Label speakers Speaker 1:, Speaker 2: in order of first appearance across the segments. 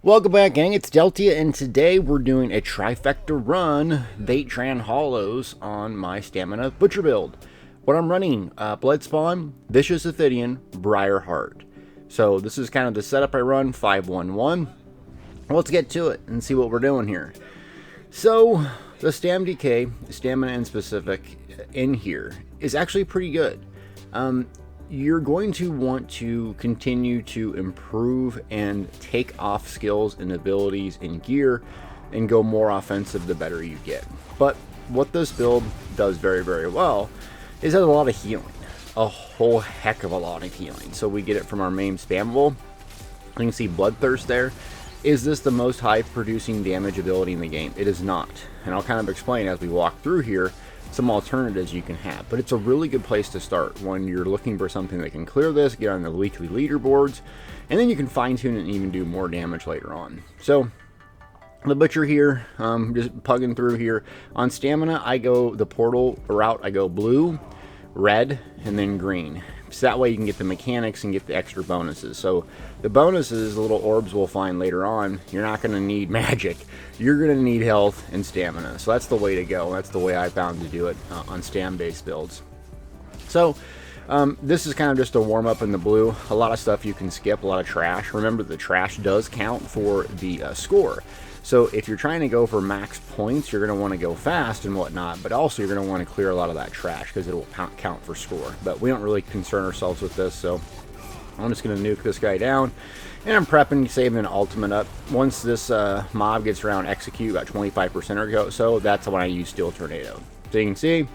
Speaker 1: Welcome back, gang. It's Deltia, and today we're doing a Trifecta run, Vateshran Hollows, on my Stamina Butcher build. What I'm running, Bloodspawn, Vicious Ophidian, Briarheart. So this is kind of the setup I run, 5-1-1. Let's get to it and see what we're doing here. So, the Stam DK, Stamina in specific, in here, is actually pretty good. You're going to want to continue to improve and take off skills and abilities and gear and go more offensive the better you get. But what this build does very, very well is it has a lot of healing. A whole heck of a lot of healing. So we get it from our main spammable. You can see Bloodthirst there. Is this the most high producing damage ability in the game? It is not. And I'll kind of explain as we walk through here some alternatives you can have, but it's a really good place to start when you're looking for something that can clear this, get on the weekly leaderboards, and then you can fine-tune it and even do more damage later on. So the Butcher here, just plugging through here. On Stamina, I go the portal route. I go blue, red, and then green. So that way you can get the mechanics and get the extra bonuses. So the bonuses, the little orbs we'll find later on, you're not going to need magic. You're going to need health and stamina. So that's the way to go. That's the way I found to do it on stam-based builds. So this is kind of just a warm-up in the blue. A lot of stuff you can skip, a lot of trash. Remember, the trash does count for the score. So if you're trying to go for max points, you're going to want to go fast and whatnot, but also you're going to want to clear a lot of that trash because it will count for score. But we don't really concern ourselves with this, so I'm just going to nuke this guy down. And I'm prepping, saving an ultimate up. Once this mob gets around execute, about 25% or so, that's when I use Steel Tornado. So you can see,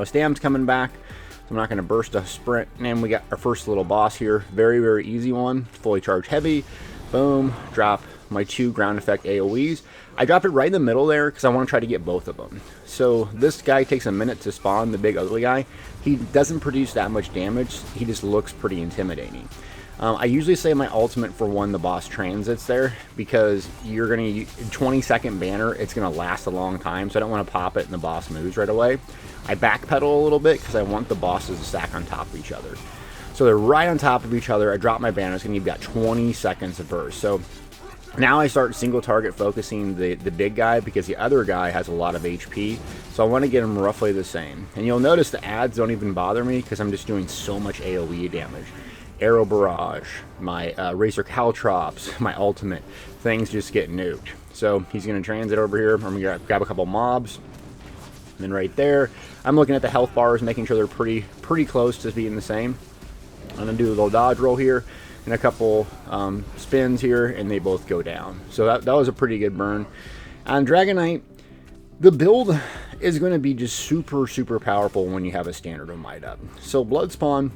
Speaker 1: Stam's coming back. So I'm not going to burst a sprint. And we got our first little boss here. Very, very easy one. Fully charged heavy. Boom. Drop my 2 ground effect AoEs. I drop it right in the middle there because I want to try to get both of them. So this guy takes a minute to spawn, the big ugly guy. He doesn't produce that much damage. He just looks pretty intimidating. I usually say my ultimate for when the boss transits there, because you're going to 20-second banner. It's going to last a long time, so I don't want to pop it and the boss moves right away. I backpedal a little bit because I want the bosses to stack on top of each other. So they're right on top of each other. I drop my banner. It's going to give you about 20 seconds of burst. So now I start single target focusing the big guy because the other guy has a lot of HP. So I want to get him roughly the same. And you'll notice the ads don't even bother me because I'm just doing so much AoE damage. Arrow Barrage, my Razor Caltrops, my ultimate. Things just get nuked. So he's going to transit over here. I'm going to grab a couple mobs. And then right there, I'm looking at the health bars, making sure they're pretty close to being the same. I'm going to do a little dodge roll here and a couple spins here, and they both go down. So that was a pretty good burn. On Dragonknight, the build is going to be just super, super powerful when you have a standard of might up. So Bloodspawn,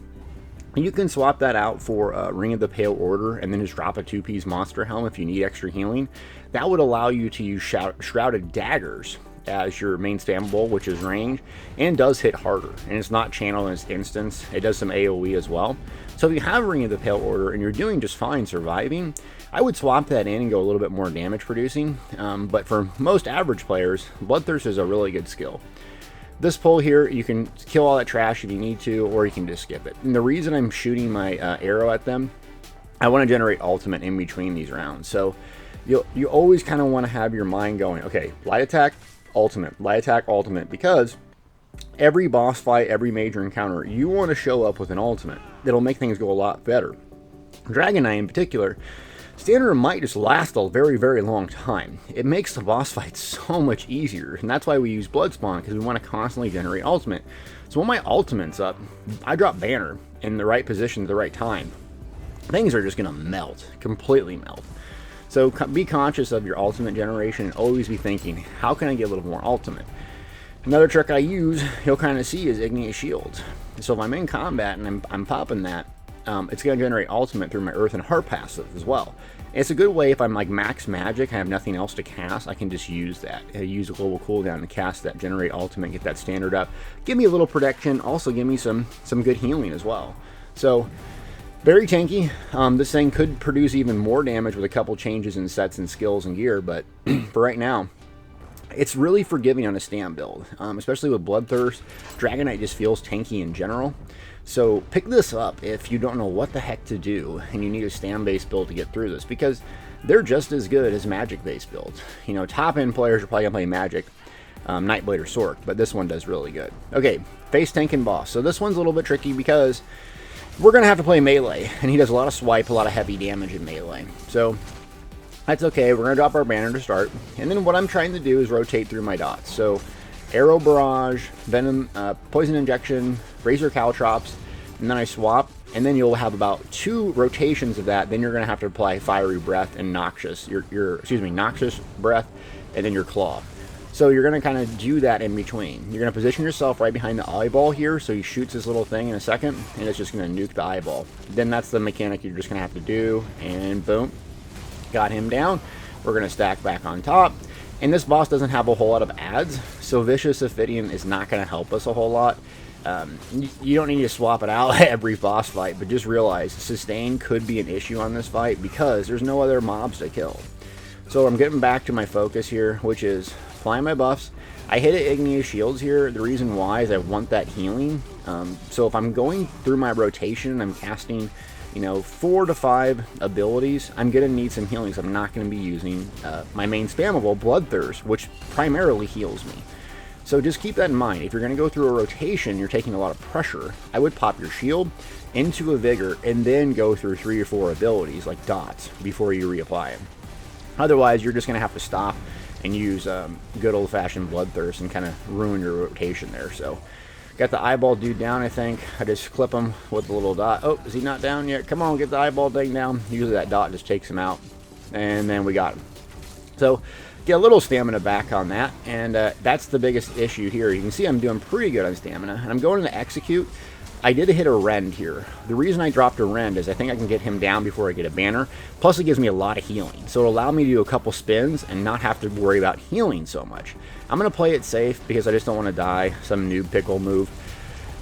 Speaker 1: you can swap that out for Ring of the Pale Order and then just drop a 2-piece monster helm if you need extra healing. That would allow you to use Shrouded Daggers as your main spammable, which is range, and does hit harder. And it's not channel in its instance. It does some AoE as well. So if you have Ring of the Pale Order and you're doing just fine surviving, I would swap that in and go a little bit more damage producing. But for most average players, Bloodthirst is a really good skill. This pull here, you can kill all that trash if you need to, or you can just skip it. And the reason I'm shooting my arrow at them, I want to generate ultimate in between these rounds. So you always kind of want to have your mind going, okay, light attack, ultimate, light attack, ultimate, because every boss fight, every major encounter, you want to show up with an ultimate. It'll make things go a lot better. Dragonknight in particular, standard might just last a very, very long time. It makes the boss fights so much easier, and that's why we use Bloodspawn, because we want to constantly generate ultimate. So when my ultimate's up, I drop banner in the right position at the right time. Things are just going to melt, completely melt. So be conscious of your ultimate generation and always be thinking, how can I get a little more ultimate? Another trick I use, you'll kind of see, is Igneous Shield. So if I'm in combat and I'm popping that, it's going to generate ultimate through my Earth and Heart passive as well. And it's a good way if I'm like max magic, I have nothing else to cast, I can just use that. I use a global cooldown to cast that, generate ultimate, get that standard up. Give me a little protection, also give me some good healing as well. So very tanky. This thing could produce even more damage with a couple changes in sets and skills and gear, but for right now, it's really forgiving on a stam build, especially with Bloodthirst. Dragonknight just feels tanky in general. So pick this up if you don't know what the heck to do and you need a stam-based build to get through this, because they're just as good as magic-based builds. You know, top-end players are probably going to play magic, Nightblade or Sork, but this one does really good. Okay, face tank and boss. So this one's a little bit tricky because we're going to have to play melee, and he does a lot of swipe, a lot of heavy damage in melee. So that's okay. We're going to drop our banner to start, and then what I'm trying to do is rotate through my dots. So Arrow Barrage, Venom, Poison Injection, Razor Caltrops, and then I swap, and then you'll have about 2 rotations of that. Then you're going to have to apply Fiery Breath and Noxious, Noxious Breath, and then your Claw. So you're going to kind of do that in between. You're going to position yourself right behind the eyeball here, so he shoots this little thing in a second, and it's just going to nuke the eyeball. Then that's the mechanic you're just going to have to do, and boom, got him down. We're going to stack back on top. And this boss doesn't have a whole lot of adds, so Vicious Ophidian is not going to help us a whole lot. You don't need to swap it out every boss fight, but just realize sustain could be an issue on this fight because there's no other mobs to kill. So I'm getting back to my focus here, which is applying my buffs. I hit Igneous Shields here. The reason why is I want that healing. So if I'm going through my rotation, I'm casting, you know, 4 to 5 abilities, I'm going to need some healing. So I'm not going to be using my main spammable, Bloodthirst, which primarily heals me. So just keep that in mind. If you're going to go through a rotation, you're taking a lot of pressure. I would pop your shield into a Vigor and then go through 3 or 4 abilities like dots before you reapply them. Otherwise, you're just going to have to stop and use good old-fashioned Bloodthirst and kind of ruin your rotation there. So got the eyeball dude down, I think. I just clip him with the little dot. Oh, is he not down yet? Come on, get the eyeball thing down. Usually that dot just takes him out. And then we got him. So get a little stamina back on that, and that's the biggest issue here. You can see I'm doing pretty good on stamina, and I'm going to execute. I did hit a Rend here. The reason I dropped a Rend is I think I can get him down before I get a banner, plus it gives me a lot of healing, so it'll allow me to do a couple spins and not have to worry about healing so much. I'm going to play it safe because I just don't want to die, some noob pickle move.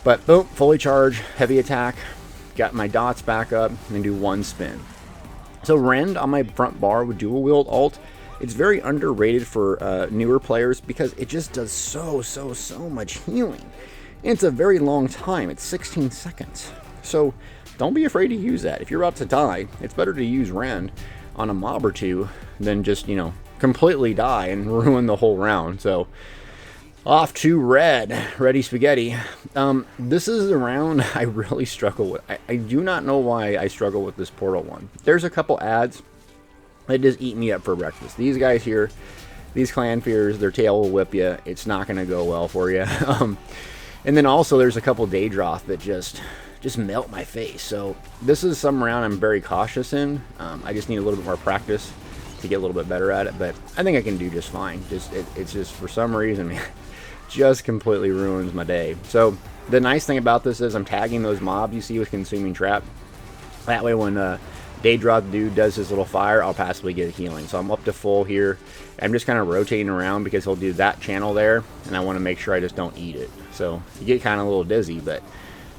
Speaker 1: But boom, fully charge, heavy attack, got my dots back up, and do 1 spin. So Rend on my front bar with dual wield ult, it's very underrated for newer players because it just does so much healing. And it's a very long time. It's 16 seconds. So don't be afraid to use that. If you're about to die, it's better to use Rend on a mob or 2 than just, you know, completely die and ruin the whole round. So off to Ready Spaghetti. This is a round I really struggle with. I do not know why I struggle with this portal one. There's a couple ads. They just eat me up for breakfast. These guys here, these clan fears, their tail will whip you. It's not going to go well for you. And then also there's a couple Daedroth that just melt my face. So this is some round I'm very cautious in. I just need a little bit more practice to get a little bit better at it. But I think I can do just fine. It's just for some reason, man, just completely ruins my day. So the nice thing about this is I'm tagging those mobs you see with Consuming Trap. That way when Daedroth dude does his little fire, I'll passively get a healing. So I'm up to full here. I'm just kind of rotating around because he'll do that channel there, and I want to make sure I just don't eat it. So you get kind of a little dizzy, but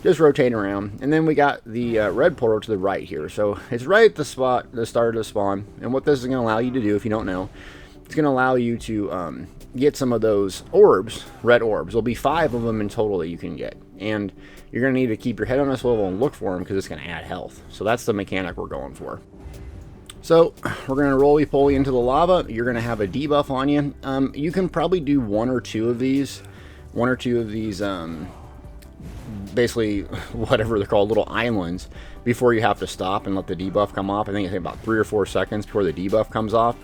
Speaker 1: just rotating around. And then we got the red portal to the right here. So it's right at the spot, the start of the spawn. And what this is going to allow you to do, if you don't know, it's going to allow you to get some of those orbs, red orbs. There'll be 5 of them in total that you can get. And you're going to need to keep your head on a swivel and look for them because it's going to add health. So that's the mechanic we're going for. So we're going to roly-poly into the lava. You're going to have a debuff on you. You can probably do 1 or 2 of these. Basically, whatever they're called, little islands, before you have to stop and let the debuff come off. I think it's about 3 or 4 seconds before the debuff comes off.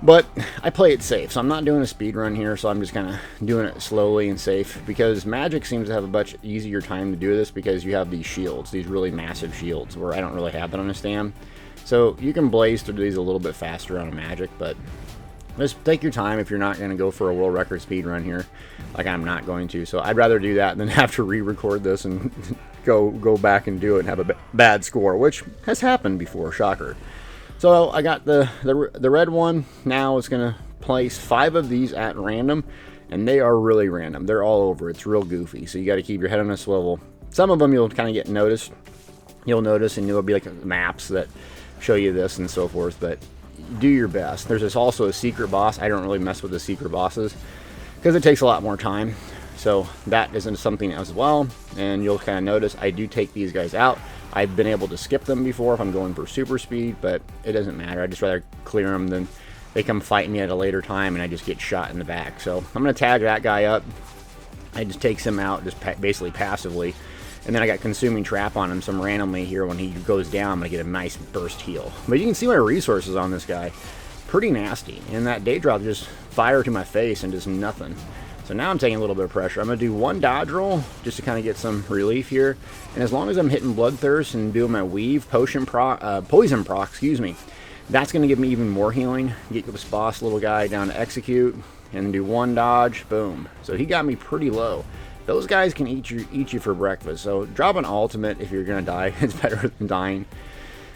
Speaker 1: But I play it safe, so I'm not doing a speed run here, so I'm just kind of doing it slowly and safe, because Magic seems to have a much easier time to do this because you have these shields, these really massive shields, where I don't really have that on a Stam. So you can blaze through these a little bit faster on a Magic, but just take your time if you're not going to go for a world record speed run here, like I'm not going to. So I'd rather do that than have to re-record this and go back and do it and have a bad score, which has happened before, shocker. So I got the red one. Now it's going to place 5 of these at random, and they are really random. They're all over. It's real goofy, so you got to keep your head on a swivel. Some of them you'll kind of get noticed. You'll notice, and there'll be like maps that show you this and so forth, but do your best. There's also a secret boss. I don't really mess with the secret bosses because it takes a lot more time. So that isn't something as well, and you'll kind of notice I do take these guys out I've been able to skip them before if I'm going for super speed, but it doesn't matter. I'd just rather clear them than they come fight me at a later time and I just get shot in the back. So I'm going to tag that guy up. I just takes him out just basically passively. And then I got Consuming Trap on him some randomly here. When he goes down, I'm going to get a nice burst heal. But you can see my resources on this guy. Pretty nasty. And that day drop just fire to my face and just nothing. So now I'm taking a little bit of pressure. I'm going to do one dodge roll just to kind of get some relief here. And as long as I'm hitting Bloodthirst and doing my Weave, Poison proc, that's going to give me even more healing. Get this boss little guy down to execute. And then do one dodge. Boom. So he got me pretty low. Those guys can eat you for breakfast. So drop an ultimate if you're going to die. It's better than dying.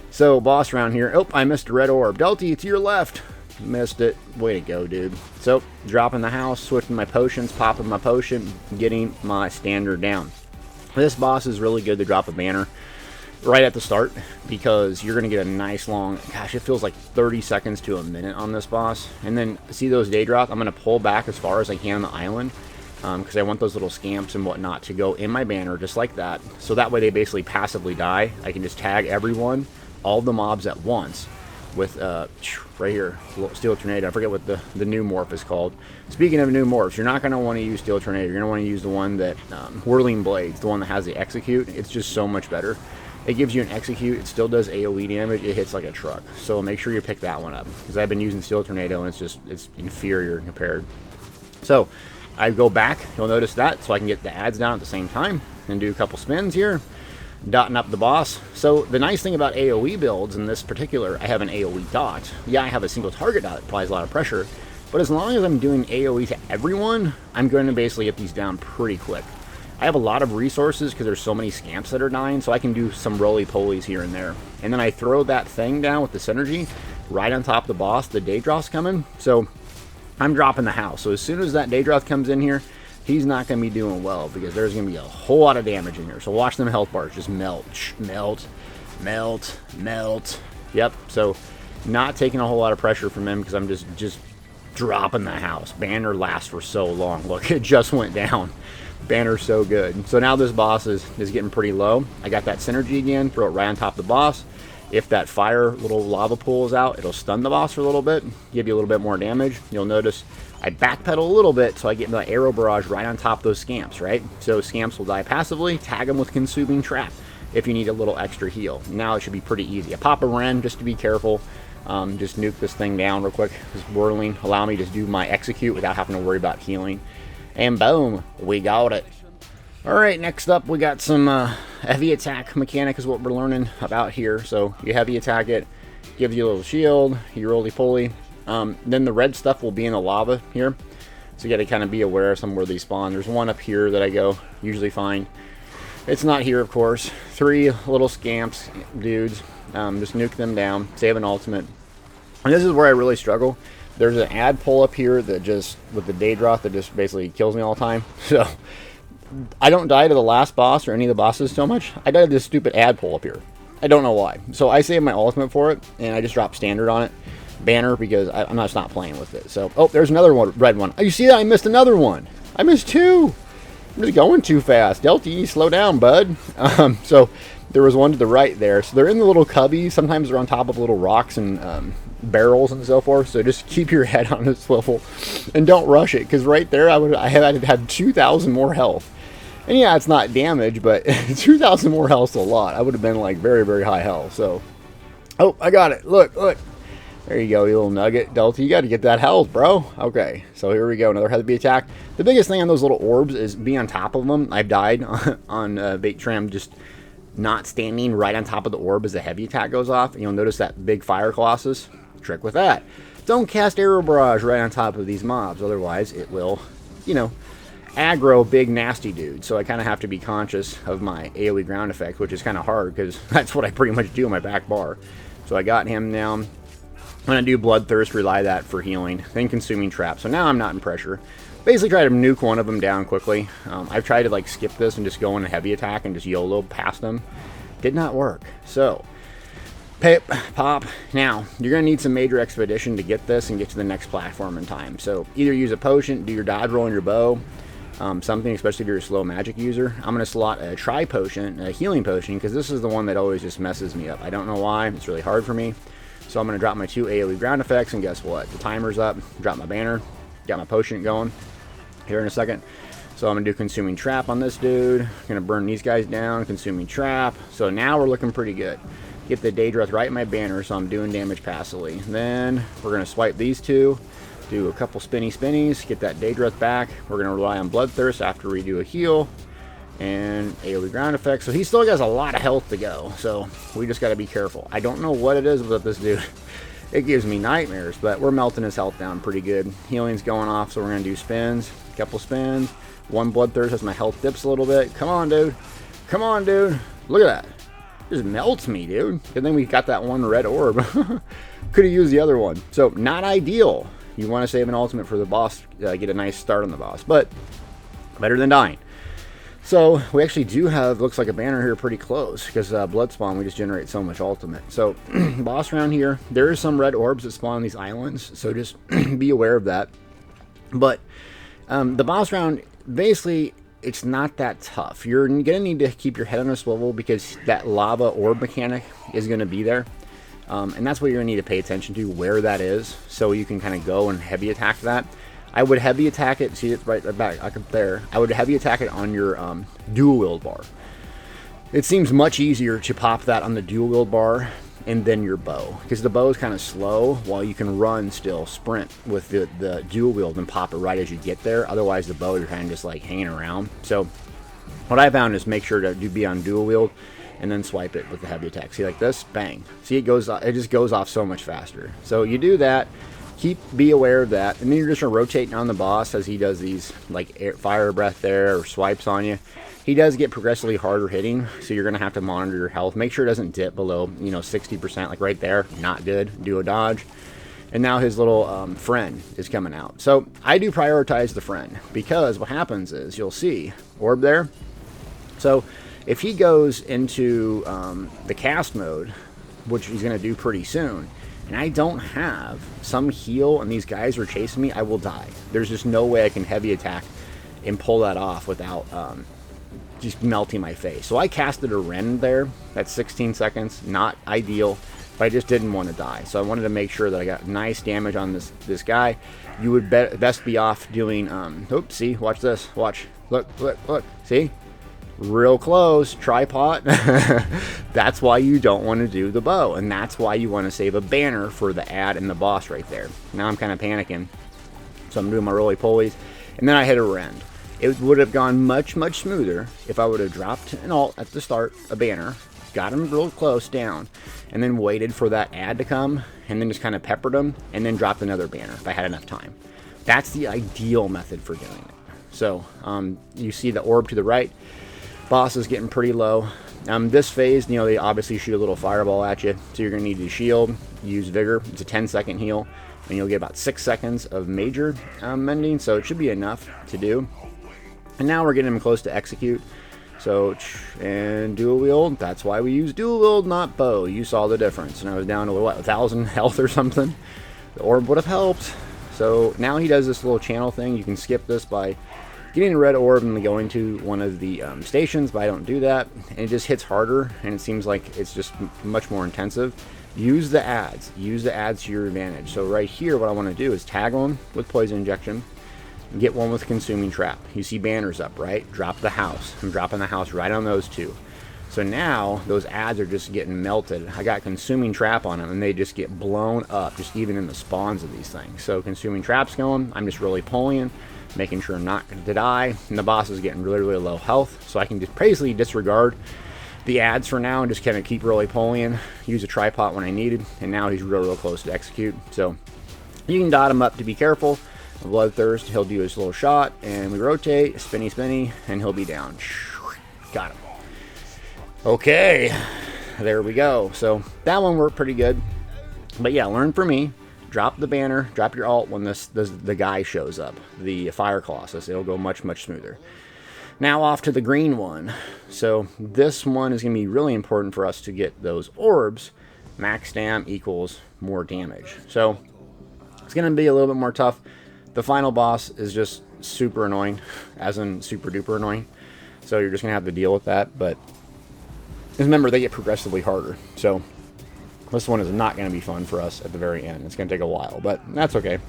Speaker 1: So boss round here. Oh, I missed a red orb. Deltia, to your left. Missed it. Way to go, dude. So dropping the house, switching my potions, popping my potion, getting my standard down. This boss is really good to drop a banner right at the start because you're going to get a nice long, gosh, it feels like 30 seconds to a minute on this boss. And then see those day drop? I'm going to pull back as far as I can on the island. Because I want those little scamps and whatnot to go in my banner just like that. So that way they basically passively die. I can just tag everyone, all the mobs at once with, right here, Steel Tornado. I forget what the new morph is called. Speaking of new morphs, you're not going to want to use Steel Tornado. You're going to want to use the one that, Whirling Blades, the one that has the execute. It's just so much better. It gives you an execute. It still does AoE damage. It hits like a truck. So make sure you pick that one up. Because I've been using Steel Tornado and it's inferior compared. So I go back, you'll notice that, so I can get the ads down at the same time and do a couple spins here, dotting up the boss. So the nice thing about AoE builds in this particular, I have an AoE dot. Yeah, I have a single target dot that applies a lot of pressure, but as long as I'm doing AoE to everyone, I'm going to basically get these down pretty quick. I have a lot of resources because there's so many scamps that are dying, so I can do some roly-polies here and there. And then I throw that thing down with the synergy right on top of the boss. The Daedroth's coming, so I'm dropping the house. So as soon as that Daedroth comes in here, he's not going to be doing well because there's going to be a whole lot of damage in here. So watch them health bars just melt, melt, melt, melt. Yep, so not taking a whole lot of pressure from him because I'm just dropping the house. Banner lasts for so long. Look, it just went down. Banner's so good. So now this boss is getting pretty low. I got that synergy again, throw it right on top of the boss. If that fire little lava pool is out, it'll stun the boss for a little bit, give you a little bit more damage. You'll notice I backpedal a little bit so I get my arrow barrage right on top of those scamps, right? So scamps will die passively, tag them with Consuming Trap if you need a little extra heal. Now it should be pretty easy. I pop a Ren just to be careful. Just nuke this thing down real quick. This whirling, allow me to do my execute without having to worry about healing. And boom, we got it. Alright, next up we got some heavy attack mechanic is what we're learning about here. So you heavy attack it, gives you a little shield, you roly-poly. Then the red stuff will be in the lava here. So you got to kind of be aware of somewhere they spawn. There's one up here that I go usually find. It's not here, of course. 3 little scamps, dudes. Just nuke them down, save an ultimate. And this is where I really struggle. There's an ad pull up here that just, with the Daedroth, that just basically kills me all the time. So I don't die to the last boss or any of the bosses so much. I die to this stupid ad pull up here. I don't know why. So I save my ultimate for it, and I just drop standard on it. Banner, because I'm just not playing with it. So, oh, there's another one, red one. Oh, you see that? I missed another one. I missed 2. I'm just going too fast. Deltia, slow down, bud. So there was one to the right there. So they're in the little cubbies. Sometimes they're on top of little rocks and barrels and so forth. So just keep your head on a swivel and don't rush it, because right there I had 2,000 more health. And yeah, it's not damage, but 2,000 more health's a lot. I would have been like very, very high health. So, oh, I got it. Look, look. There you go, you little nugget. Delta, you got to get that health, bro. Okay, so here we go. Another heavy attack. The biggest thing on those little orbs is be on top of them. I've died on Vateshran just not standing right on top of the orb as the heavy attack goes off. And you'll notice that big fire colossus. Trick with that. Don't cast arrow barrage right on top of these mobs. Otherwise, it will, you know, aggro big nasty dudes. So I kind of have to be conscious of my AoE ground effect, which is kind of hard because that's what I pretty much do on my back bar. So I got him down. I'm going to do Bloodthirst, rely that for healing, then Consuming Trap. So now I'm not in pressure. Basically try to nuke one of them down quickly. I've tried to like skip this and just go in a heavy attack and just YOLO past them. Did not work. So, pip, pop. Now, you're going to need some major expedition to get this and get to the next platform in time. So either use a potion, do your dodge roll on your bow, something, especially if you're a slow magic user. I'm going to slot a Tri-Potion, a healing potion, because this is the one that always just messes me up. I don't know why. It's really hard for me. So I'm going to drop my 2 AoE ground effects, and guess what? The timer's up. Drop my banner. Got my potion going here in a second. So I'm going to do Consuming Trap on this dude. Going to burn these guys down. Consuming Trap. So now we're looking pretty good. Get the Daedrith right in my banner, so I'm doing damage passively. Then we're going to swipe these two. Do a couple spinnies. Get that Daedrith back. We're going to rely on Bloodthirst after we do a heal. And AoE ground effect. So he still has a lot of health to go. So we just got to be careful. I don't know what it is with this dude. It gives me nightmares, but we're melting his health down pretty good. Healing's going off, so we're going to do spins. A couple spins. 1 Bloodthirst as my health dips a little bit. Come on, dude. Come on, dude. Look at that. Just melts me, dude. Good thing we got that 1 red orb. Could have used the other one. So, not ideal. You want to save an ultimate for the boss. Get a nice start on the boss. But, better than dying. So, we actually do have, looks like a banner here pretty close. Because Blood Spawn, we just generate so much ultimate. So, boss round here. There is some red orbs that spawn on these islands. So, just be aware of that. But, the boss round, basically, it's not that tough. You're going to need to keep your head on a swivel because that lava orb mechanic is going to be there. And that's what you're going to need to pay attention to, where that is, so you can kind of go and heavy attack that. I would heavy attack it. See, it's right back up there. I would heavy attack it on your dual wield bar. It seems much easier to pop that on the dual wield bar and then your bow, because the bow is kind of slow while you can run still, sprint with the dual wield and pop it right as you get there. Otherwise the bow, you're kind of just like hanging around. So what I found is make sure to be on dual wield and then swipe it with the heavy attack. See, like this, bang. See, it just goes off so much faster. So you do that, be aware of that, and then you're just gonna rotate on the boss as he does these like fire breath there or swipes on you. He does get progressively harder hitting, so you're going to have to monitor your health. Make sure it doesn't dip below, 60%, like right there. Not good. Do a dodge. And now his little friend is coming out. So I do prioritize the friend, because what happens is, you'll see, orb there. So if he goes into the cast mode, which he's going to do pretty soon, and I don't have some heal and these guys are chasing me, I will die. There's just no way I can heavy attack and pull that off without just melting my face. So I casted a rend there. That's 16 seconds. Not ideal, but I just didn't want to die. So I wanted to make sure that I got nice damage on this guy. You would best be off doing, oops, see, watch this. Watch. Look. See? Real close. Tripod. That's why you don't want to do the bow. And that's why you want to save a banner for the ad and the boss right there. Now I'm kind of panicking. So I'm doing my roly-polies. And then I hit a rend. It would have gone much, much smoother if I would have dropped an ult at the start, a banner, got him real close down, and then waited for that ad to come, and then just kind of peppered him, and then dropped another banner if I had enough time. That's the ideal method for doing it. So, you see the orb to the right. Boss is getting pretty low. This phase, they obviously shoot a little fireball at you, so you're going to need to shield, use Vigor. It's a 10-second heal, and you'll get about 6 seconds of major mending, so it should be enough to do. And now we're getting him close to execute. So, and dual wield, that's why we use dual wield, not bow. You saw the difference. And I was down to, what, 1,000 health or something? The orb would have helped. So now he does this little channel thing. You can skip this by getting a red orb and going to one of the stations, but I don't do that. And it just hits harder, and it seems like it's just much more intensive. Use the ads. Use the ads to your advantage. So right here, what I want to do is tag one with Poison Injection. Get one with Consuming Trap. You see banners up, right? Drop the house. I'm dropping the house right on those two. So now those ads are just getting melted. I got Consuming Trap on them, and they just get blown up, just even in the spawns of these things. So Consuming Trap's going. I'm just really pulling, making sure I'm not going to die. And the boss is getting really, really low health. So I can just basically disregard the ads for now and just kind of keep really pulling. Use a tripod when I needed. And now he's real, real close to execute. So you can dot him up to be careful. Bloodthirst, he'll do his little shot, and we rotate, spinny, and he'll be down. Got him. Okay, there we go. So that one worked pretty good. But yeah, learn from me. Drop the banner, drop your ult when the guy shows up, the Fire Colossus. It'll go much, much smoother. Now off to the green one. So this one is going to be really important for us to get those orbs. Max dam equals more damage. So it's going to be a little bit more tough. The final boss is just super annoying, as in super duper annoying. So you're just going to have to deal with that. But remember, they get progressively harder. So this one is not going to be fun for us at the very end. It's going to take a while, but that's okay.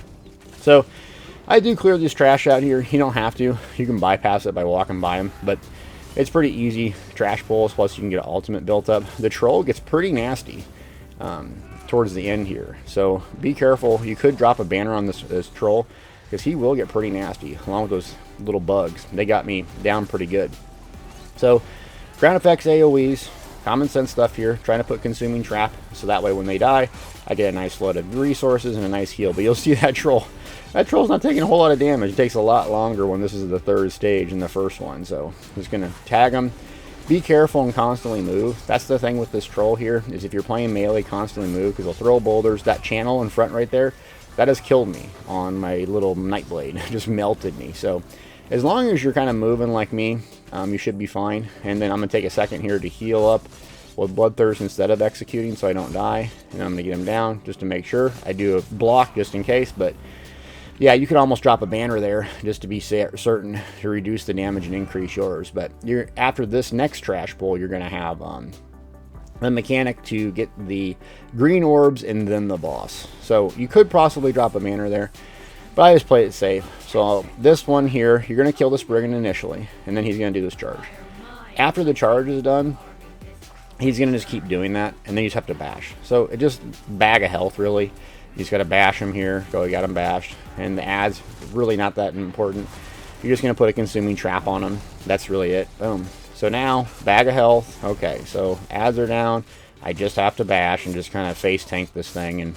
Speaker 1: So I do clear this trash out here. You don't have to. You can bypass it by walking by them, but it's pretty easy trash pulls. Plus, you can get an ultimate built up. The troll gets pretty nasty towards the end here, so be careful. You could drop a banner on this troll because he will get pretty nasty along with those little bugs. They got me down pretty good. So ground effects, AoEs, common sense stuff here. Trying to put consuming trap so that way when they die, I get a nice load of resources and a nice heal. But you'll see that troll. That troll's not taking a whole lot of damage. It takes a lot longer when this is the third stage than the first one. So I'm just going to tag him. Be careful and constantly move. That's the thing with this troll here, is if you're playing melee, constantly move, because they'll throw boulders. That channel in front right there, that has killed me on my little Nightblade. It just melted me. So as long as you're kind of moving like me, you should be fine. And then I'm going to take a second here to heal up with Bloodthirst instead of executing so I don't die. And I'm going to get him down just to make sure. I do a block just in case, but yeah, you could almost drop a banner there just to be certain to reduce the damage and increase yours. But after this next trash pull, you're going to have a mechanic to get the green orbs and then the boss. So you could possibly drop a banner there, but I just played it safe. So this one here, you're going to kill this brigand initially, and then he's going to do this charge. After the charge is done, he's going to just keep doing that, and then you just have to bash. So it just bag of health, really. You just got to bash him here. Go, you got him bashed. And the ads, really not that important. You're just going to put a consuming trap on him. That's really it. Boom. So now, bag of health. Okay, so ads are down. I just have to bash and just kind of face tank this thing. And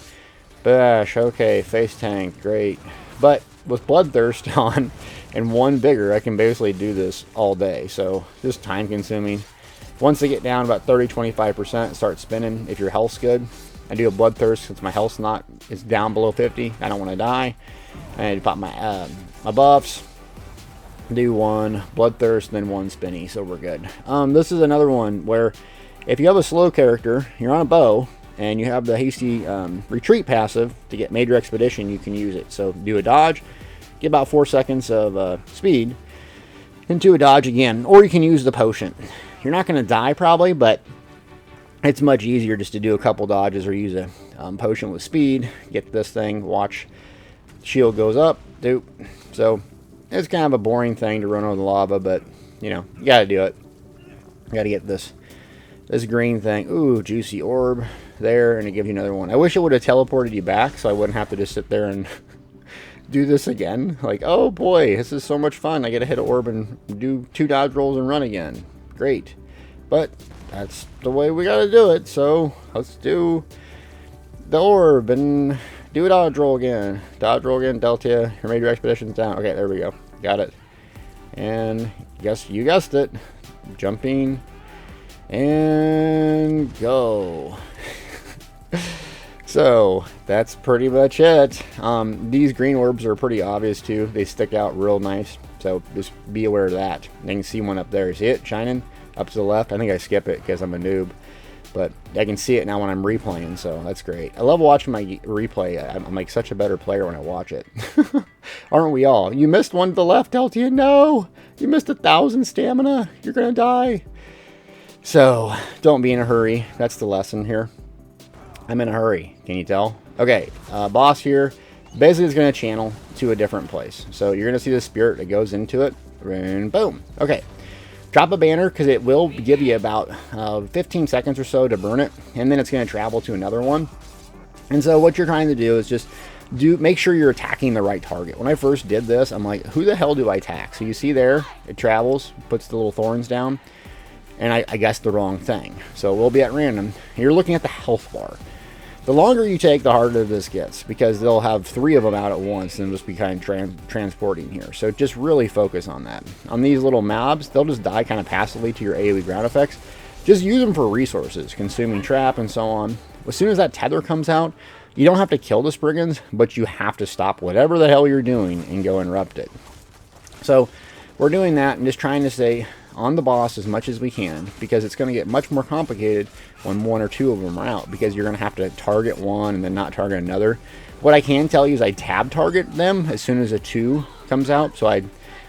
Speaker 1: bash. Okay, face tank. Great. But with Bloodthirst on and one bigger, I can basically do this all day. So just time consuming. Once they get down about 30-25%, start spinning if your health's good. I do a Bloodthirst since my health's it's down below 50. I don't want to die. I pop my buffs. Do one Bloodthirst, then one spinny, so we're good. This is another one where if you have a slow character, you're on a bow, and you have the hasty retreat passive to get major expedition, you can use it. So do a dodge, get about 4 seconds of speed, then do a dodge again. Or you can use the potion. You're not going to die probably, but it's much easier just to do a couple dodges or use a potion with speed. Get this thing, watch, shield goes up, doop. So it's kind of a boring thing to run over the lava, but you know, you gotta do it. You gotta get this green thing. Ooh, juicy orb there, and it gives you another one. I wish it would have teleported you back so I wouldn't have to just sit there and do this again. Like, oh boy, this is so much fun. I get to hit an orb and do 2 dodge rolls and run again. Great. But that's the way we gotta do it, so let's do the orb and do a dodge roll again. Dodge roll again, Deltia, your major expedition's down. Okay, there we go. Got it. And you guessed it. Jumping and go. So that's pretty much it. These green orbs are pretty obvious too. They stick out real nice, so just be aware of that. You can see one up there. See it shining up to the left? I think I skip it because I'm a noob, but I can see it now when I'm replaying, so that's great. I love watching my replay. I'm like such a better player when I watch it. Aren't we all? You missed one to the left, Deltia. No! You missed 1,000 stamina. You're gonna die. So, don't be in a hurry. That's the lesson here. I'm in a hurry. Can you tell? Okay, boss here. Basically, it's going to channel to a different place. So, you're going to see the spirit that goes into it. And boom. Okay. Drop a banner because it will give you about 15 seconds or so to burn it. And then it's going to travel to another one. And so, what you're trying to do is just make sure you're attacking the right target. When I first did this, I'm like, who the hell do I attack? So, you see there, it travels, puts the little thorns down. And I guessed the wrong thing. So, we'll be at random. You're looking at the health bar. The longer you take, the harder this gets, because they'll have 3 of them out at once and just be kind of transporting here. So just really focus on that. On these little mobs, they'll just die kind of passively to your AoE ground effects. Just use them for resources, consuming trap and so on. As soon as that tether comes out, you don't have to kill the brigands, but you have to stop whatever the hell you're doing and go interrupt it. So we're doing that and just trying to stay on the boss as much as we can, because it's going to get much more complicated when 1 or 2 of them are out, because you're going to have to target one and then not target another. What I can tell you is I tab target them as soon as a 2 comes out. So I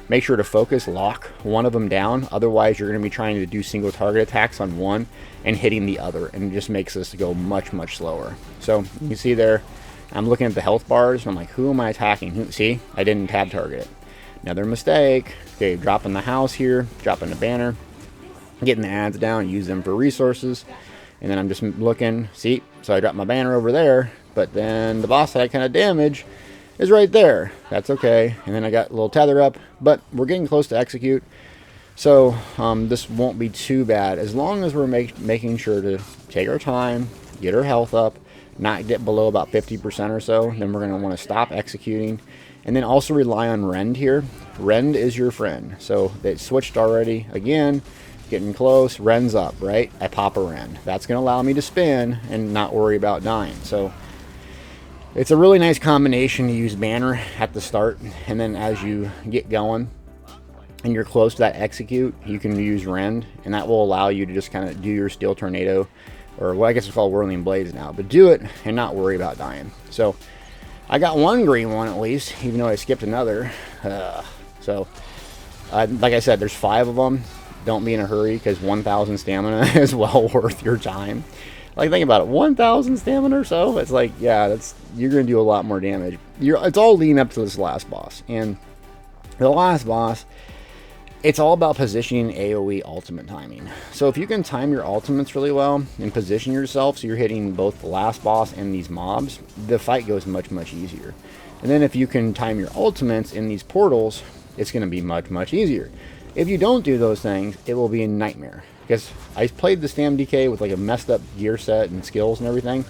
Speaker 1: make sure to focus lock one of them down. Otherwise, you're going to be trying to do single target attacks on one and hitting the other, and it just makes this go much, much slower. So you can see there, I'm looking at the health bars, and I'm like, who am I attacking? See, I didn't tab target it. Another mistake. Okay, dropping the house here, dropping the banner, getting the ads down, use them for resources, and then I'm just looking. See, so I dropped my banner over there, but then the boss that I kind of damage is right there. That's okay. And then I got a little tether up, but we're getting close to execute. So this won't be too bad as long as we're making sure to take our time, get our health up, not get below about 50% or so. Then we're going to want to stop executing, and then also rely on Rend here. Rend is your friend. So they switched already. Again, getting close. Rend's up, right? I pop a Rend. That's going to allow me to spin and not worry about dying. So it's a really nice combination to use banner at the start, and then as you get going and you're close to that execute, you can use Rend, and that will allow you to just kind of do your Steel Tornado, or what I guess it's called Whirling Blades now, but do it and not worry about dying. So I got one green one at least, even though I skipped another. So like I said, there's 5 of them. Don't be in a hurry, because 1,000 stamina is well worth your time. Like, think about it, 1,000 stamina or so. It's like, yeah, you're gonna do a lot more damage. It's all leading up to this last boss, and the last boss, it's all about positioning AoE ultimate timing. So if you can time your ultimates really well and position yourself so you're hitting both the last boss and these mobs, the fight goes much, much easier. And then if you can time your ultimates in these portals, it's going to be much, much easier. If you don't do those things, it will be a nightmare. Because I played the Stam DK with like a messed up gear set and skills and everything,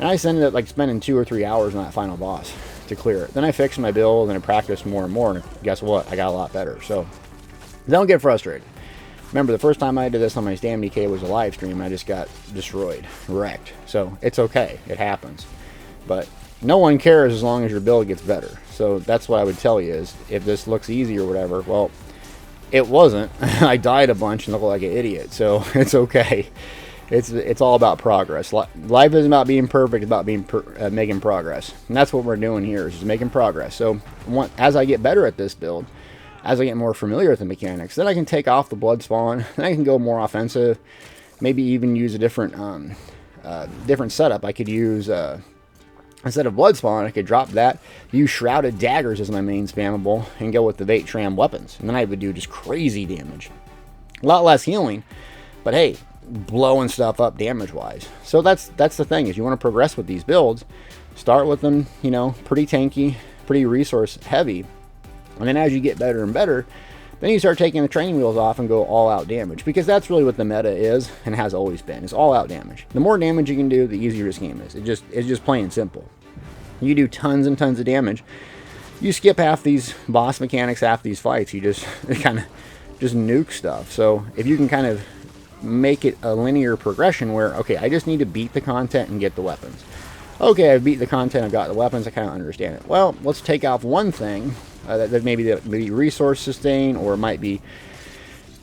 Speaker 1: and I ended up like spending 2 or 3 hours on that final boss to clear it. Then I fixed my build and I practiced more and more, and guess what? I got a lot better. So don't get frustrated. Remember, the first time I did this on my Stam DK was a live stream. I just got destroyed, wrecked. So it's okay. It happens. But no one cares as long as your build gets better. So that's what I would tell you is, if this looks easy or whatever, well, it wasn't. I died a bunch and looked like an idiot. So it's okay. It's all about progress. Life isn't about being perfect. It's about making progress. And that's what we're doing here, is just making progress. So as I get better at this build, as I get more familiar with the mechanics, then I can take off the blood spawn, and I can go more offensive, maybe even use a different setup. I could use, instead of blood spawn, I could drop that, use Shrouded Daggers as my main spammable, and go with the Vateshran weapons. And then I would do just crazy damage. A lot less healing, but hey, blowing stuff up damage-wise. So that's the thing, is you want to progress with these builds. Start with them, you know, pretty tanky, pretty resource heavy. And then as you get better and better, then you start taking the training wheels off and go all out damage. Because that's really what the meta is, and has always been. It's all out damage. The more damage you can do, the easier this game is. It's just plain and simple. You do tons and tons of damage. You skip half these boss mechanics, half these fights. You just kind of just nuke stuff. So if you can kind of make it a linear progression where, okay, I just need to beat the content and get the weapons. Okay, I've beat the content, I've got the weapons, I kind of understand it. Well, let's take off one thing. That maybe resource sustain, or it might be,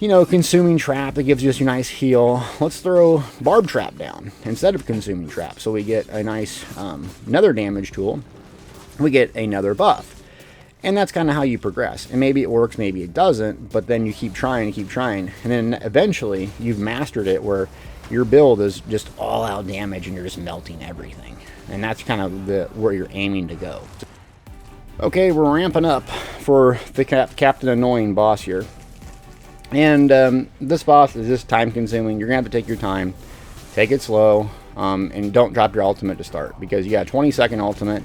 Speaker 1: you know, consuming trap that gives you just a nice heal. Let's throw barb trap down instead of consuming trap, so we get a nice another damage tool. We get another buff, and that's kind of how you progress. And maybe it works, maybe it doesn't, but then you keep trying, and then eventually you've mastered it where your build is just all out damage and you're just melting everything. And that's kind of where you're aiming to go. Okay, we're ramping up for the Captain Annoying boss here. And this boss is just time consuming. You're going to have to take your time. Take it slow. And don't drop your ultimate to start. Because you got a 20-second ultimate.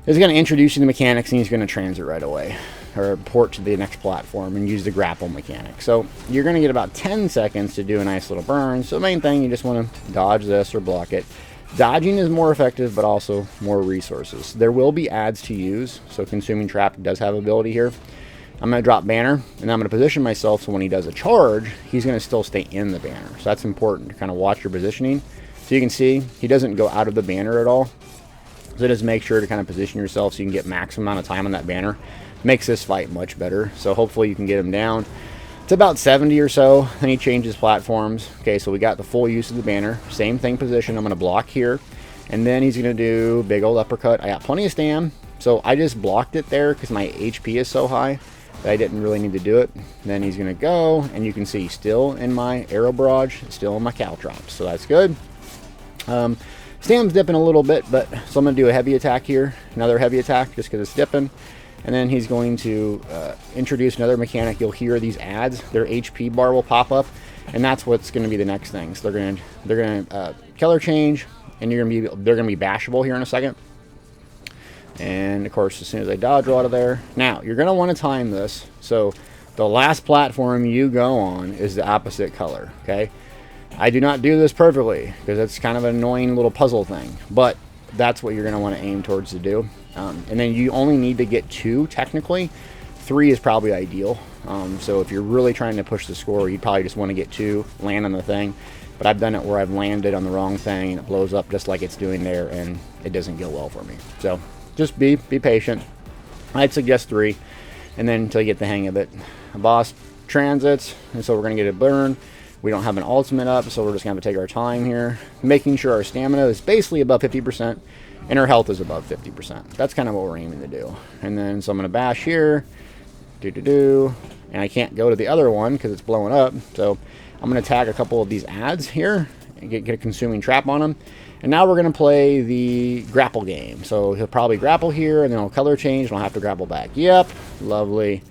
Speaker 1: It's going to introduce you to mechanics, and he's going to transit right away. Or port to the next platform and use the grapple mechanic. So you're going to get about 10 seconds to do a nice little burn. So the main thing, you just want to dodge this or block it. Dodging is more effective, but also more resources. There will be ads to use, so consuming trap does have ability here. I'm going to drop banner, and I'm going to position myself so when he does a charge, he's going to still stay in the banner. So that's important to kind of watch your positioning. So you can see he doesn't go out of the banner at all. So just make sure to kind of position yourself so you can get maximum amount of time on that banner. Makes this fight much better. So hopefully you can get him down. It's about 70 or so, then he changes platforms. Okay, so we got the full use of the banner. Same thing position, I'm going to block here. And then he's going to do big old uppercut. I got plenty of stam. So I just blocked it there because my HP is so high that I didn't really need to do it. And then he's going to go, and you can see still in my arrow barrage, still in my caltrops. So that's good. Stam's dipping a little bit, but so I'm going to do a heavy attack here. Another heavy attack just because it's dipping. And then he's going to introduce another mechanic. You'll hear these adds. Their HP bar will pop up, and that's what's going to be the next thing. So they're going to color change, and they're going to be bashable here in a second. And of course, as soon as I dodge out of there, now you're going to want to time this. So the last platform you go on is the opposite color. Okay, I do not do this perfectly because it's kind of an annoying little puzzle thing, but that's what you're going to want to aim towards to do. And then you only need to get 2 technically. 3 is probably ideal. So if you're really trying to push the score, you'd probably just want to get 2, land on the thing. But I've done it where I've landed on the wrong thing and it blows up just like it's doing there, and it doesn't go well for me. So just be patient. I'd suggest 3, and then until you get the hang of it. A boss transits, and so we're going to get a burn. We don't have an ultimate up, so we're just going to have to take our time here, making sure our stamina is basically above 50%, and our health is above 50%. That's kind of what we're aiming to do. And then, so I'm going to bash here, and I can't go to the other one because it's blowing up, so I'm going to tag a couple of these adds here, and get a consuming trap on them. And now we're going to play the grapple game. So he'll probably grapple here, and then he'll color change, and I'll have to grapple back. Yep, lovely.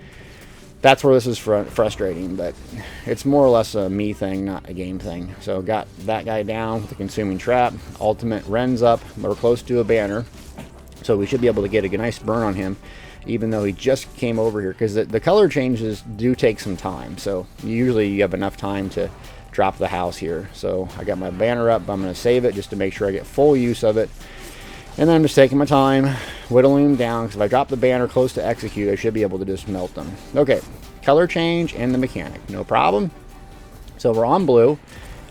Speaker 1: That's where this is frustrating, but it's more or less a me thing, not a game thing. So got that guy down with the consuming trap. Ultimate Ren's up. We're close to a banner, so we should be able to get a nice burn on him, even though he just came over here, because the color changes do take some time. So usually you have enough time to drop the house here. So I got my banner up, but I'm going to save it just to make sure I get full use of it. And then I'm just taking my time, whittling them down, because if I drop the banner close to execute, I should be able to just melt them. Okay, color change and the mechanic, no problem. So we're on blue,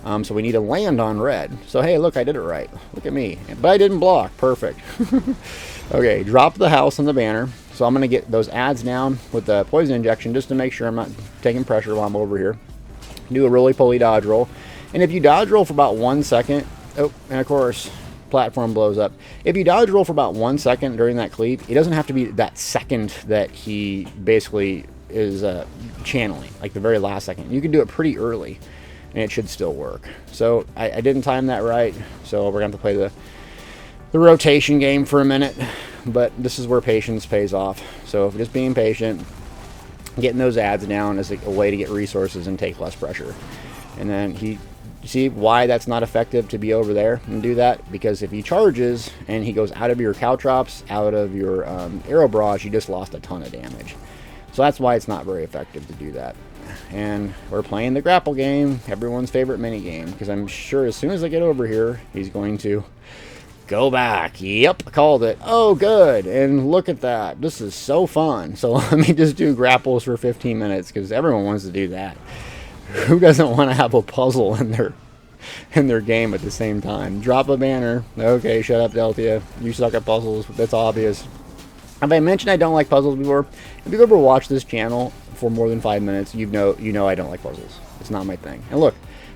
Speaker 1: so we need to land on red. So hey, look, I did it right. Look at me. But I didn't block. Perfect. Okay, drop the house on the banner. So I'm going to get those adds down with the poison injection just to make sure I'm not taking pressure while I'm over here. Do a roly-poly dodge roll. And if you dodge roll for about 1 second, oh, and of course, platform blows up. If you dodge roll for about 1 second during that cleave, it doesn't have to be that second that he basically is channeling, like the very last second. You can do it pretty early, and it should still work. So I didn't time that right, so we're going to have to play the rotation game for a minute, but this is where patience pays off. So just being patient, getting those adds down is a way to get resources and take less pressure. And then you see why that's not effective to be over there and do that? Because if he charges and he goes out of your caltrops, out of your arrow barrage, you just lost a ton of damage. So that's why it's not very effective to do that. And we're playing the grapple game, everyone's favorite mini game, because I'm sure as soon as I get over here, he's going to go back. Yep, called it. Oh, good. And look at that. This is so fun. So let me just do grapples for 15 minutes, because everyone wants to do that. Who doesn't want to have a puzzle in their game at the same time? Drop a banner. Okay, shut up, Deltia. You suck at puzzles. That's obvious. Have I mentioned I don't like puzzles before? If you've ever watched this channel for more than 5 minutes, you know I don't like puzzles. It's not my thing. And look,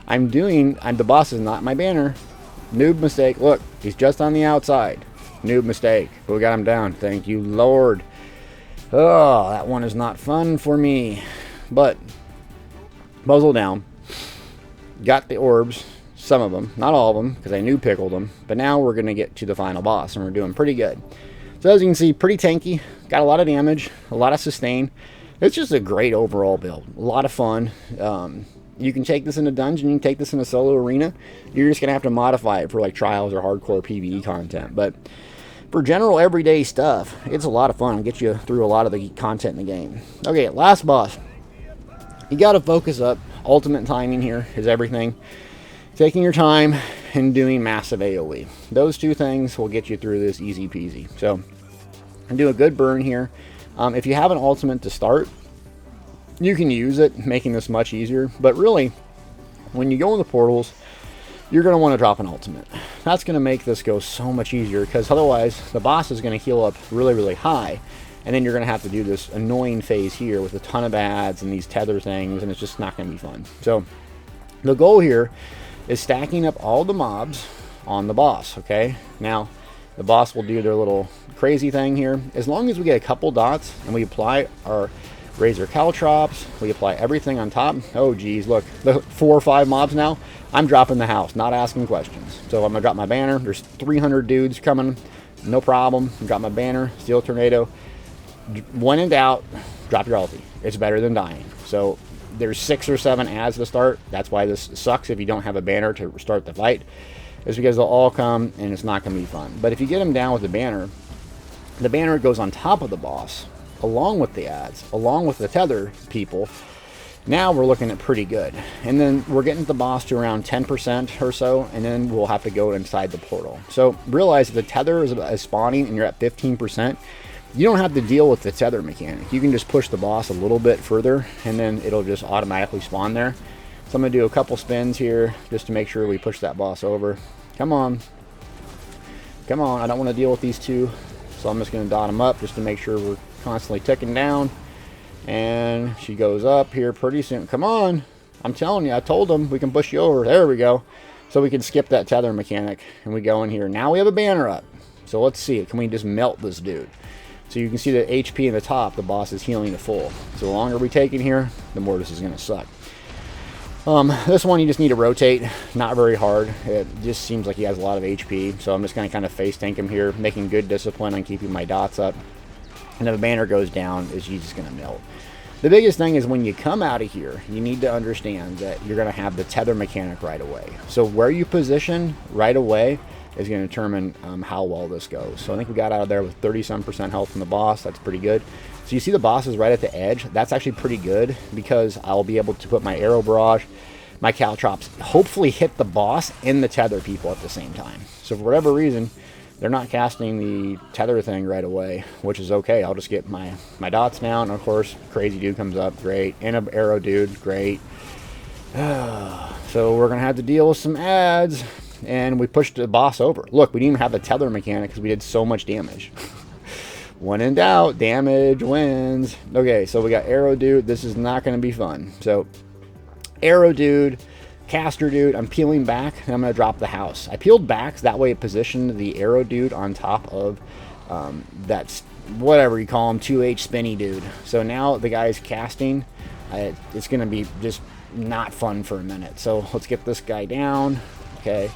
Speaker 1: the boss is not my banner. Noob mistake. Look, he's just on the outside. Noob mistake. But we got him down. Thank you, Lord. Oh, that one is not fun for me. But puzzle down. Got the orbs. Some of them. Not all of them, because I noob pickled them. But now we're going to get to the final boss, and we're doing pretty good. So as you can see, pretty tanky. Got a lot of damage. A lot of sustain. It's just a great overall build. A lot of fun. You can take this in a dungeon, you can take this in a solo arena. You're just going to have to modify it for like trials or hardcore PvE content. But for general everyday stuff, it's a lot of fun. It'll get you through a lot of the content in the game. Okay, last boss. You got to focus up. Ultimate timing here is everything. Taking your time and doing massive AoE. Those two things will get you through this easy peasy. So, do a good burn here. If you have an ultimate to start, you can use it, making this much easier. But really, when you go in the portals, you're going to want to drop an ultimate. That's going to make this go so much easier, because otherwise the boss is going to heal up really, really high. And then you're going to have to do this annoying phase here with a ton of ads and these tether things, and it's just not going to be fun. So the goal here is stacking up all the mobs on the boss, okay? Now, the boss will do their little crazy thing here, as long as we get a couple dots and we apply our Razor Caltrops, we apply everything on top. Oh geez, look, the 4 or 5 mobs now. I'm dropping the house, not asking questions. So I'm gonna drop my banner. There's 300 dudes coming, no problem. Drop my banner, Steel Tornado. When in doubt, drop your ulti. It's better than dying. So there's 6 or 7 ads to start. That's why this sucks if you don't have a banner to start the fight. It's because they'll all come and it's not gonna be fun. But if you get them down with the banner goes on top of the boss, along with the ads, along with the tether people. Now we're looking at pretty good. And then we're getting the boss to around 10% or so, and then we'll have to go inside the portal. So realize if the tether is spawning and you're at 15%, you don't have to deal with the tether mechanic. You can just push the boss a little bit further, and then it'll just automatically spawn there. So I'm going to do a couple spins here just to make sure we push that boss over. Come on. Come on, I don't want to deal with these two. So I'm just going to dot them up just to make sure we're constantly ticking down. And she goes up here pretty soon. Come on. I'm telling you, I told them we can push you over. There we go. So we can skip that tether mechanic. And we go in here. Now we have a banner up. So let's see. Can we just melt this dude? So you can see the HP in the top. The boss is healing to full. So the longer we take in here, the more this is going to suck. This one you just need to rotate. Not very hard. It just seems like he has a lot of HP. So I'm just going to kind of face tank him here. Making good discipline on keeping my dots up. And if the banner goes down, he's just going to melt. The biggest thing is when you come out of here, you need to understand that you're going to have the tether mechanic right away. So where you position right away is going to determine how well this goes. So I think we got out of there with 30-some% health from the boss. That's pretty good. So you see the boss is right at the edge. That's actually pretty good because I'll be able to put my arrow barrage, my caltrops, hopefully hit the boss and the tether people at the same time. So for whatever reason, they're not casting the tether thing right away, which is okay. I'll just get my dots down. Of course, crazy dude comes up, great. And an arrow dude, great. So we're going to have to deal with some ads. And we pushed the boss over. Look, we didn't even have the tether mechanic because we did so much damage. When in doubt, damage wins. Okay, so we got arrow dude. This is not going to be fun. So arrow dude, caster dude, I'm peeling back and I'm going to drop the house. I peeled back so that way it positioned the arrow dude on top of that's whatever you call him, 2H spinny dude. So now the guy's casting. It's going to be just not fun for a minute. So let's get this guy down. Okay,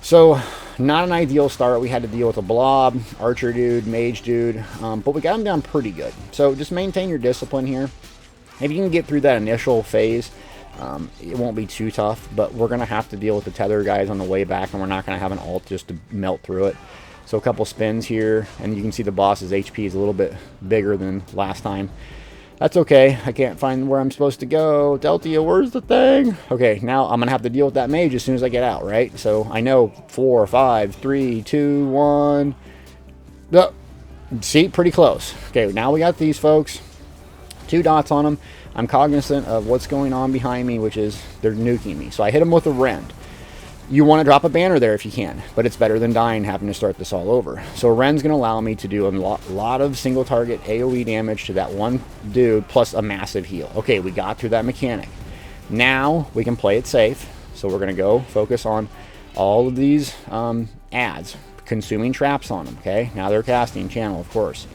Speaker 1: so not an ideal start. We had to deal with a blob, archer dude, mage dude, but we got him down pretty good. So just maintain your discipline here. If you can get through that initial phase, it won't be too tough, but we're going to have to deal with the tether guys on the way back, and we're not going to have an ult just to melt through it. So a couple spins here, and you can see the boss's HP is a little bit bigger than last time. That's okay. I can't find where I'm supposed to go. Deltia, where's the thing? Okay, now I'm going to have to deal with that mage as soon as I get out, right? So I know 4, 5, 3, 2, 1. Oh, see, pretty close. Okay, now we got these folks. 2 dots on them. I'm cognizant of what's going on behind me, which is they're nuking me. So I hit them with a rend. You want to drop a banner there if you can, but it's better than dying having to start this all over. So Ren's going to allow me to do a lot of single target AoE damage to that one dude plus a massive heal. Okay, we got through that mechanic. Now we can play it safe. So we're going to go focus on all of these ads, consuming traps on them. Okay, now they're casting channel, of course.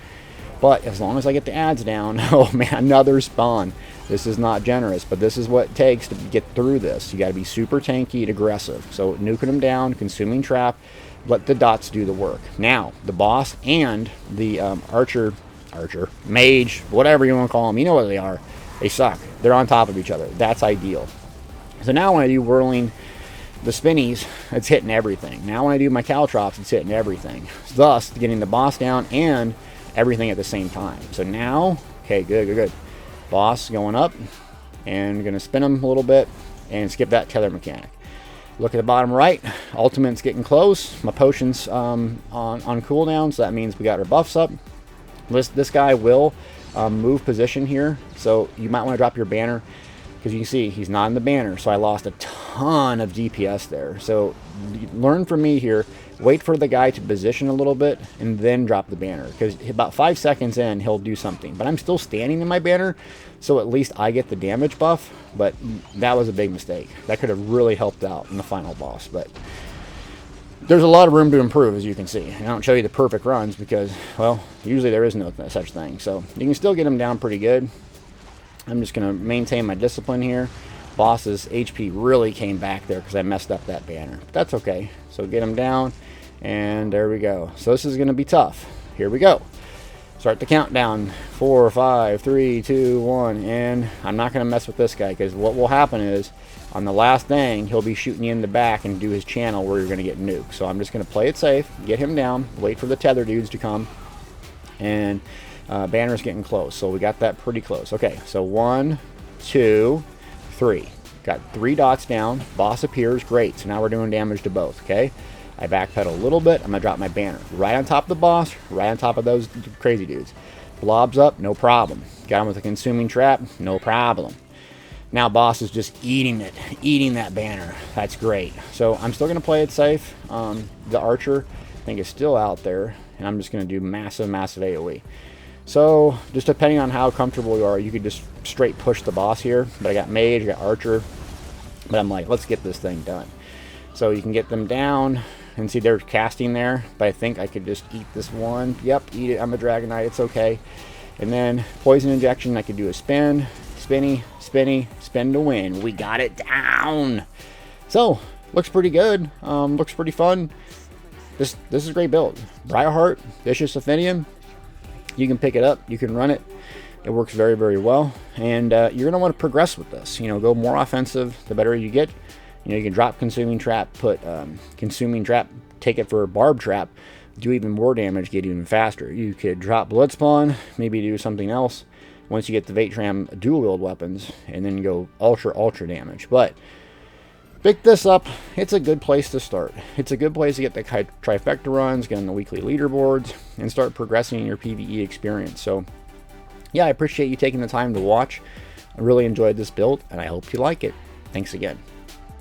Speaker 1: But as long as I get the ads down, oh man, another spawn. This is not generous, but this is what it takes to get through this. You got to be super tanky and aggressive. So nuking them down, consuming trap, let the dots do the work. Now, the boss and the archer, mage, whatever you want to call them, you know what they are. They suck. They're on top of each other. That's ideal. So now when I do whirling the spinnies, it's hitting everything. Now when I do my caltrops, it's hitting everything. Thus, getting the boss down and everything at the same time. So now, okay, good. Boss going up, and going to spin him a little bit and skip that tether mechanic. Look at the bottom right, ultimate's getting close. My potion's on cooldown, so that means we got our buffs up. This guy will move position here, so you might want to drop your banner because you can see he's not in the banner, so I lost a ton of DPS there. So learn from me here. Wait for the guy to position a little bit and then drop the banner, because about 5 seconds in he'll do something, but I'm still standing in my banner, so at least I get the damage buff. But that was a big mistake. That could have really helped out in the final boss. But there's a lot of room to improve, as you can see. I don't show you the perfect runs because, well, usually there is no such thing. So you can still get them down pretty good. I'm just going to maintain my discipline here. Boss's HP really came back there because I messed up that banner. But that's okay. So get him down, and there we go. So this is going to be tough. Here we go. Start the countdown. 4, 5, 3, 2, 1. And I'm not going to mess with this guy because what will happen is on the last thing, he'll be shooting you in the back and do his channel where you're going to get nuked. So I'm just going to play it safe, get him down, wait for the tether dudes to come. And banner's getting close. So we got that pretty close. Okay, so 1, 2, 3. Got 3 dots down. Boss appears. Great. So now we're doing damage to both. Okay. I backpedal a little bit. I'm going to drop my banner right on top of the boss, right on top of those crazy dudes. Blobs up, no problem. Got him with a consuming trap, no problem. Now boss is just eating it, eating that banner. That's great. So I'm still going to play it safe. The archer, I think, is still out there, and I'm just going to do massive, massive AoE. So just depending on how comfortable you are, you could just straight push the boss here. But I got mage, I got archer, but I'm like, let's get this thing done. So you can get them down. And see, they're casting there, but I think I could just eat this one. Yep, eat it. I'm a Dragonknight. It's okay. And then poison injection. I could do a spin, spinny, spinny, spin to win. We got it down. So looks pretty good. Looks pretty fun. This is a great build. Briarheart, Vicious Ophidian. You can pick it up. You can run it. It works very, very well. And you're gonna want to progress with this. You know, go more offensive. The better you get. You know, you can drop Consuming Trap, put Consuming Trap, take it for a Barb Trap, do even more damage, get even faster. You could drop Blood Spawn, maybe do something else once you get the Vateshran dual wield weapons, and then go ultra damage. But pick this up. It's a good place to start. It's a good place to get the Trifecta runs, get on the weekly leaderboards, and start progressing in your PvE experience. So, yeah, I appreciate you taking the time to watch. I really enjoyed this build, and I hope you like it. Thanks again.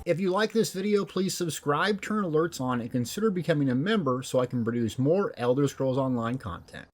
Speaker 1: If you like this video, please subscribe, turn alerts on, and consider becoming a member so I can produce more Elder Scrolls Online content.